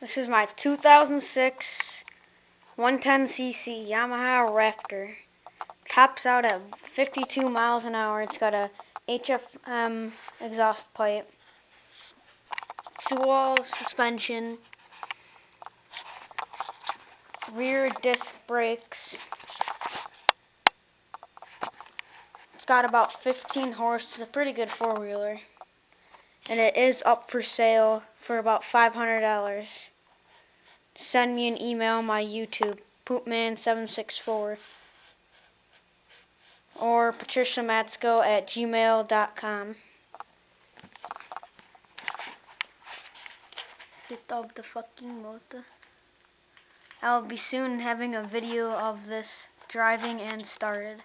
This is my 2006 110cc Yamaha Raptor. Tops out at 52 miles an hour. It's got a HFM exhaust pipe, dual suspension, rear disc brakes. It's got about 15 horse. It's a pretty good four-wheeler. And it is up for sale for about $500. Send me an email on my YouTube, poopman764, or patriciamatsko@gmail.com. Get off the fucking motor. I'll be soon having a video of this driving and started.